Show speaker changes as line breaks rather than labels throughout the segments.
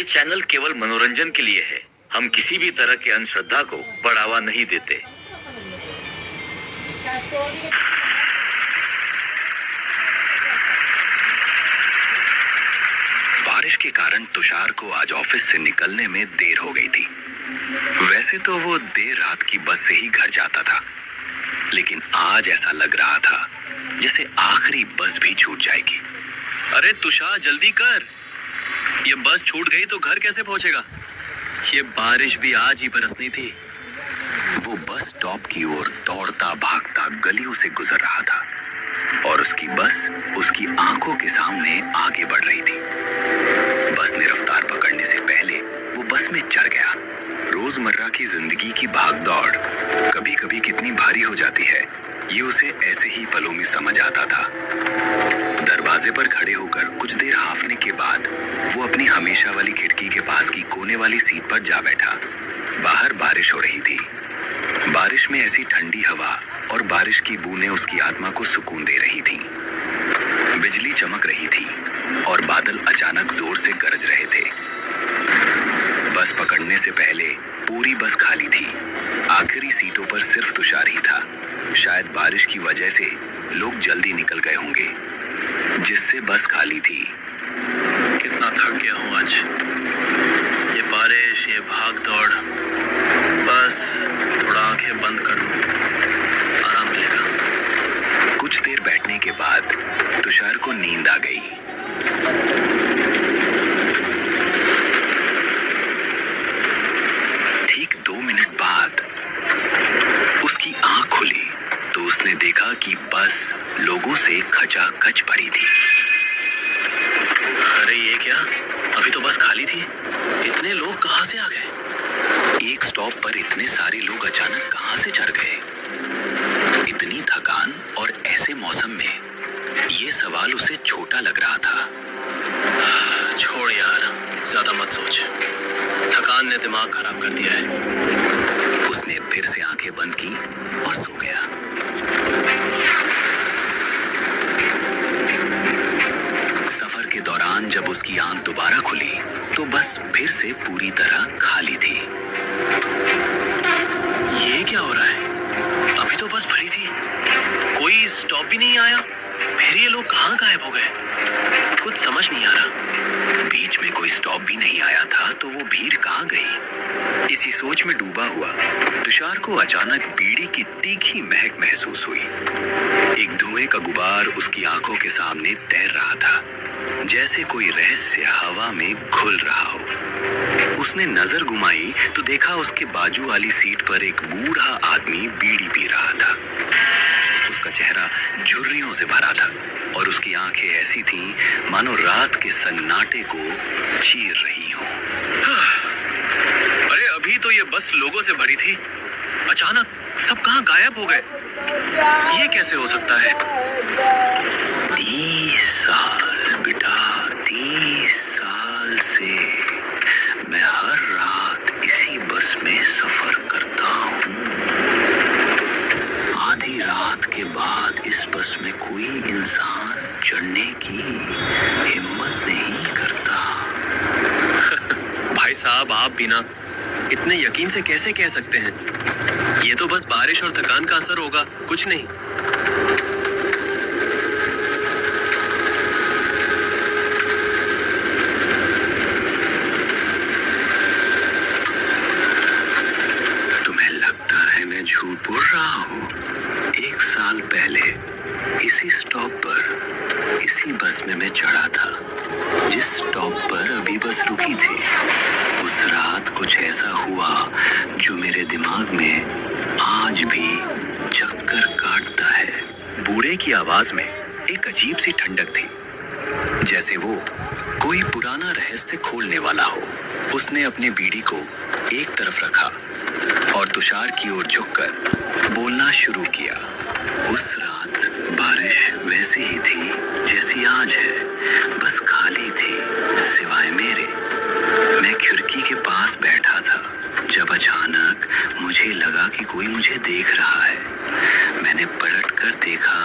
ये चैनल केवल मनोरंजन के लिए है। हम किसी भी तरह के अंधश्रद्धा को बढ़ावा नहीं देते।
बारिश के कारण तुषार को आज ऑफिस से निकलने में देर हो गई थी। वैसे तो वो देर रात की बस से ही घर जाता था, लेकिन आज ऐसा लग रहा था जैसे आखिरी बस भी छूट जाएगी।
अरे तुषार जल्दी कर, ये बस छूट गई तो घर कैसे पहुंचेगा? ये बारिश भी आज ही बरसनी थी।
वो बस स्टॉप की ओर दौड़ता भागता गलियों से गुजर रहा था और उसकी बस उसकी आंखों के सामने आगे बढ़ रही थी। बस ने रफ्तार पकड़ने से पहले वो बस में चढ़ गया। रोजमर्रा की जिंदगी की भागदौड़ कभी कभी कितनी भारी हो जाती है, ये उसे ऐसे ही पलों में समझ आता था। दरवाजे पर खड़े होकर कुछ देर हांफने के बाद वो अपनी हमेशा वाली खिड़की के पास की कोने वाली सीट पर जा बैठा। बाहर बारिश हो रही थी। बारिश में ऐसी ठंडी हवा और बारिश की बूंदें उसकी आत्मा को सुकून दे रही थीं। बिजली चमक रही थी और बादल अचानक जोर से गरज रहे थे। बस पकड़ने से पहले पूरी बस खाली थी। आखिरी सीटों पर सिर्फ तुषार ही था। शायद बारिश की वजह से लोग जल्दी निकल गए होंगे, जिससे बस खाली थी।
कितना थक गया हूँ आज। ये बारिश, ये भाग दौड़, बस थोड़ा आंखें बंद कर लूं, आराम मिलेगा।
कुछ देर बैठने के बाद तुषार को नींद आ गई। ठीक 2 मिनट बाद उसकी आंख खुली तो उसने देखा कि बस लोगों से खचाखच भरी थी।
अरे ये क्या, अभी तो बस खाली थी, इतने लोग कहाँ से आ गए?
एक स्टॉप पर इतने सारे लोग अचानक कहां से चढ़ गए? इतनी थकान और ऐसे मौसम में ये सवाल उसे छोटा लग रहा था।
छोड़ यार, ज्यादा मत सोच, थकान ने दिमाग खराब कर दिया है।
उसने फिर से आंखें बंद की और सो गया। सफर के दौरान जब उसकी आंख दोबारा खुली तो बस फिर से पूरी तरह खाली थी।
ये क्या हो रहा है? अभी तो बस भरी थी, कोई स्टॉप भी नहीं आया, फिर ये लोग कहाँ गायब हो गए? कुछ समझ नहीं आ रहा।
बीच में कोई स्टॉप भी नहीं आया था तो वो भीड़ कहाँ गई? इसी सोच में डूबा हुआ तुषार को अचानक बीड़ी की तीखी महक महसूस हुई। एक धुएं का गुबार उसकी आंखों के सामने तैर रहा था, जैसे कोई रहस्य हवा में घुल रहा हो। उसने नजर घुमाई तो देखा उसके बाजू वाली सीट पर एक बूढ़ा आदमी बीड़ी पी रहा था। उसका चेहरा झुर्रियों से भरा था और उसकी आंखें ऐसी थीं मानो रात के सन्नाटे को चीर रही हो।
अरे अभी तो ये बस लोगों से भरी थी, अचानक सब कहाँ गायब हो गए? ये कैसे हो सकता है?
30 साल बेटा, 30 साल से मैं हर रात इसी बस में सफर करता हूँ। आधी रात के बाद इस बस में कोई इंसान चढ़ने की हिम्मत नहीं करता।
भाई साहब, आप भी ना इतने यकीन से कैसे कह सकते हैं? ये तो बस बारिश और थकान का असर होगा, कुछ नहीं।
तुम्हें लगता है मैं झूठ बोल रहा हूँ? 1 साल पहले इसी स्टॉप पर इसी बस में मैं चढ़ा था, जिस स्टॉप पर अभी बस रुकी थी। उस रात कुछ ऐसा हुआ जो मेरे दिमाग में आज भी चक्कर काटता है। बूढ़े की आवाज में एक अजीब सी ठंडक थी, जैसे वो कोई पुराना रहस्य खोलने वाला हो। उसने अपनी बीड़ी को एक तरफ रखा और तुषार की ओर झुककर बोलना शुरू किया। उस रात बारिश वैसी ही थी जैसी आज है, बस खाली थी सिवाय मेरे। मैं खिड़की के पास बैठा था जब अचानक मुझे लगा कि कोई मुझे देख रहा है। मैंने पलट कर देखा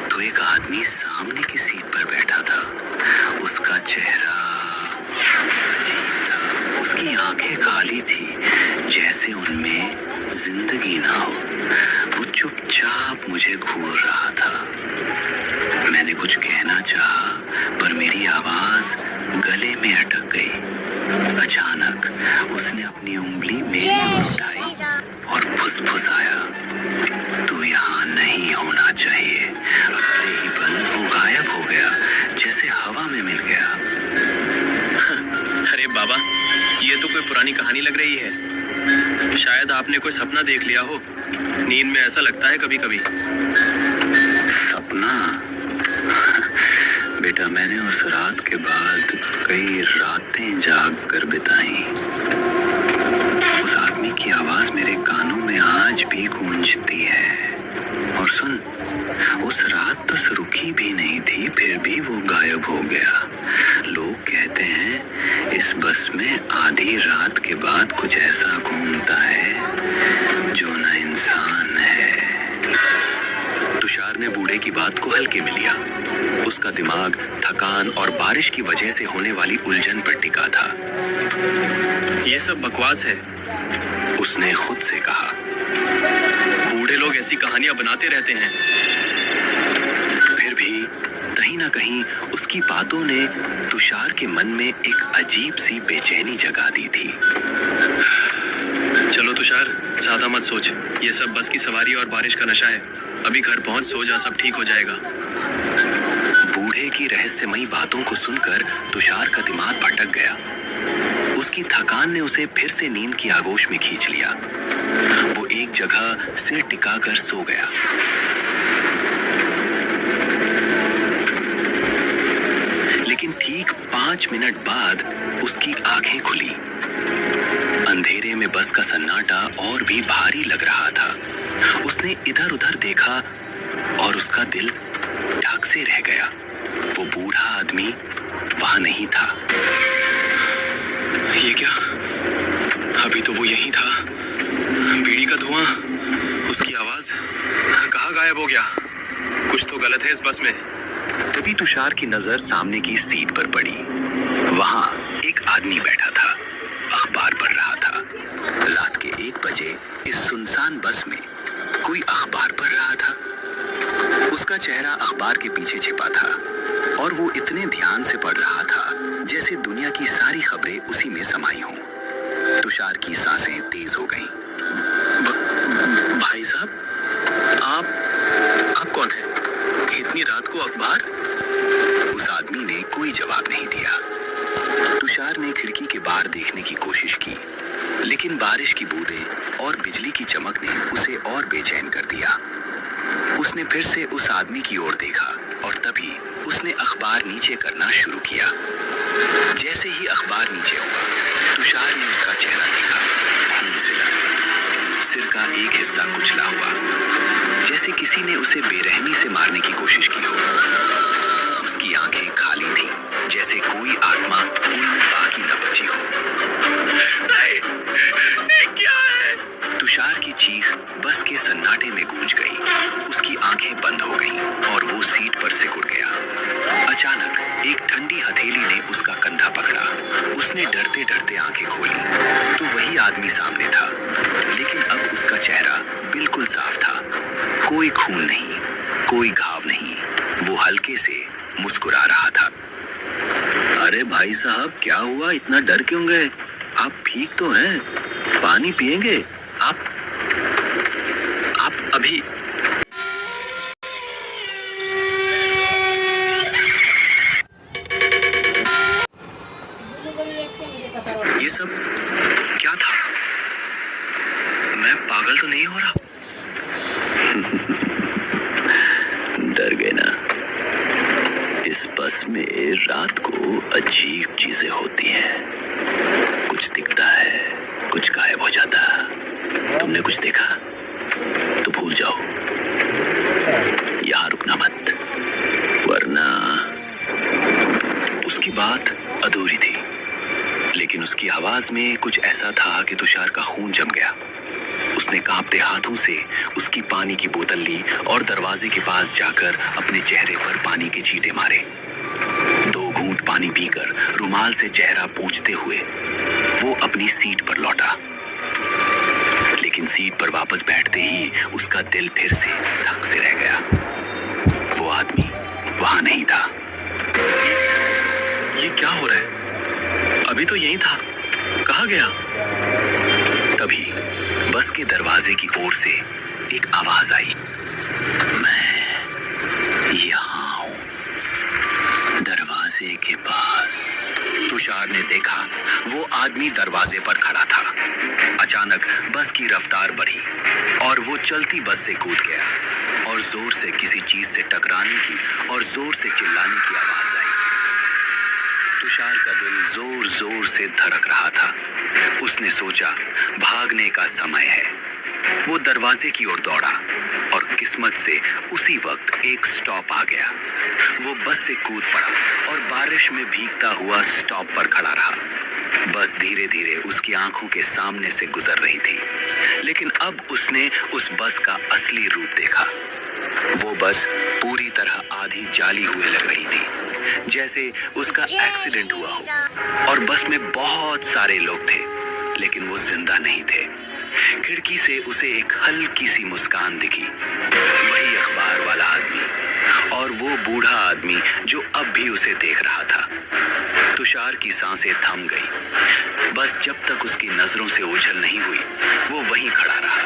तो एक आदमी सामने की सीट पर बैठा था। उसका चेहरा अजीब था, उसकी आंखें खाली थी, जैसे उनमें जिंदगी ना हो। वो चुपचाप मुझे घूर रहा था। मैंने कुछ कहना चाहा, पर मेरी आवाज गले में अटक गई। अचानक उसने अपनी उंगली मेरी ओर उठाई और फुसफुसाया, तू यहाँ नहीं होना चाहिए। अगले ही पल वो गायब हो गया, जैसे हवा में मिल गया।
अरे बाबा, ये तो कोई पुरानी कहानी लग रही है। शायद आपने कोई सपना देख लिया हो। नींद में ऐसा लगता है कभी कभी।
सपना? बेटा, मैंने उस रात के बाद कई रातें जाग कर बिताई। उस आदमी की आवाज मेरे कानों में आज भी गूंजती है। और सुन, उस रात बस रुकी भी नहीं थी, फिर भी वो गायब हो गया। लोग कहते हैं इस बस में आधी रात के बाद कुछ ऐसा घूमता है जो न इंसान है। तुषार ने बूढ़े की बात को हल्के में लिया। उसका दिमाग थकान और बारिश की वजह से होने वाली उलझन पर टिका था।
ये सब बकवास है,
उसने खुद से कहा।
बूढ़े लोग ऐसी कहानियां बनाते रहते हैं।
फिर भी कहीं ना कहीं उसकी बातों ने तुषार के मन में एक अजीब सी बेचैनी जगा दी थी।
चलो तुषार, ज्यादा मत सोच। ये सब बस की सवारी और बारिश का नशा है। अभी घर पहुंच सो जा, सब ठीक हो जाएगा।
बूढ़े की रहस्यमयी बातों को सुनकर तुषार का दिमाग भटक गया। उसकी थकान ने उसे फिर से नींद की आगोश में खींच लिया। वो एक जगह सिर टिकाकर सो गया। लेकिन ठीक 5 मिनट बाद उसकी आंखें खुली। अंधेरे में बस का सन्नाटा और भी भारी लग रहा था। उसने इधर उधर देखा और उसका दिल धक से रह गया। वो बूढ़ा आदमी वहां नहीं था।
ये क्या? अभी तो वो यहीं था। बीड़ी का धुआं, उसकी आवाज, कहाँ गायब हो गया? कुछ तो गलत है इस बस में।
तभी तुषार की नजर सामने की सीट पर पड़ी। वहां एक आदमी बैठा था, अखबार पढ़ रहा था। रात के 1 बजे इस सुनसान बस में कोई अखबार पढ़ रहा था। उसका चेहरा अखबार के पीछे छिपा था और वो इतने ध्यान से पढ़ रहा था जैसे दुनिया की सारी खबरें उसी में समाई हों। तुषार की सांसें तेज हो गईं।
भाई साहब, आप कौन हैं? इतनी रात को अखबार?
उस आदमी ने कोई जवाब नहीं दिया। तुषार ने खिड़की के बाहर देखने की कोशिश की, लेकिन बारिश की बूंदें और बिजली की चमक ने उसे और बेचैन कर दिया। उसने फिर से उस आदमी की ओर देखा और तभी उसने अखबार नीचे करना शुरू किया। जैसे ही अखबार नीचे हुआ, तुषार ने उसका चेहरा देखा। खून से लथपथ, सिर का एक हिस्सा कुचला हुआ, जैसे किसी ने उसे बेरहमी से मारने की कोशिश की हो। उसकी आंखें खाली थीं, जैसे कोई आत्मा उनमें बाकी न बची हो।
नहीं, क्या है?
तुषार की चीख बस के सन्नाटे में गूंज गई। उसकी आंखें बंद हो गईं और वो सीट पर सिकुड़ गया। अचानक एक ठंडी हथेली ने उसका कंधा पकड़ा। उसने डरते डरते आंखें खोली तो वही आदमी सामने था, लेकिन अब उसका चेहरा बिल्कुल साफ था। कोई खून नहीं, कोई घाव नहीं। वो हल्के से मुस्कुरा रहा था। अरे भाई साहब, क्या हुआ? इतना डर क्यों गए? आप ठीक तो हैं? पानी पिएंगे? आप
अभी
ये सब क्या था? मैं पागल तो नहीं हो रहा? डर गए ना? इस बस में रात को अजीब चीजें होती हैं। कुछ दिखता है, कुछ गायब हो जाता। तुमने कुछ देखा तो भूल जाओ, यहाँ रुकना मत, वरना। उसकी बात अधूरी थी, लेकिन उसकी आवाज में कुछ ऐसा था कि तुषार का खून जम गया। उसने कांपते हाथों से उसकी पानी की बोतल ली और दरवाजे के पास जाकर अपने चेहरे पर पानी के छींटे मारे। 2 घूंट पानी पीकर रुमाल से चेहरा पोंछते हुए वो अपनी सीट पर लौटा, लेकिन सीट पर वापस बैठते ही उसका दिल फिर से धक से रह गया। वो आदमी वहां नहीं था।
ये क्या हो रहा है? अभी तो यहीं था, कहाँ गया?
तभी बस के दरवाजे की ओर से एक आवाज आई, मैं यहां हूं, दरवाजे के पास। तुषार ने देखा वो आदमी दरवाजे पर खड़ा था। अचानक बस की रफ्तार बढ़ी और वो चलती बस से कूद गया और जोर से किसी चीज से टकराने की और जोर से चिल्लाने की आवाज आई। तुषार का दिल जोर जोर से धड़क रहा था। उसने सोचा भागने का समय है। वो दरवाजे की ओर दौड़ा और किस्मत से उसी वक्त एक स्टॉप आ गया। वो बस से कूद पड़ा और बारिश में भीगता हुआ स्टॉप पर खड़ा रहा। बस धीरे धीरे उसकी आंखों के सामने से गुजर रही थी, लेकिन अब उसने उस बस का असली रूप देखा। वो बस पूरी तरह आधी जाली हुए लग रही थी, जैसे उसका एक्सीडेंट हुआ हो। और बस में बहुत सारे लोग थे, लेकिन वो जिंदा नहीं थे। खिड़की से उसे एक हल्की सी मुस्कान दिखी, वही अखबार वाला आदमी और वो बूढ़ा आदमी जो अब भी उसे देख रहा था। तुषार की सांसें थम गई। बस जब तक उसकी नजरों से ओझल नहीं हुई, वो वहीं खड़ा रहा।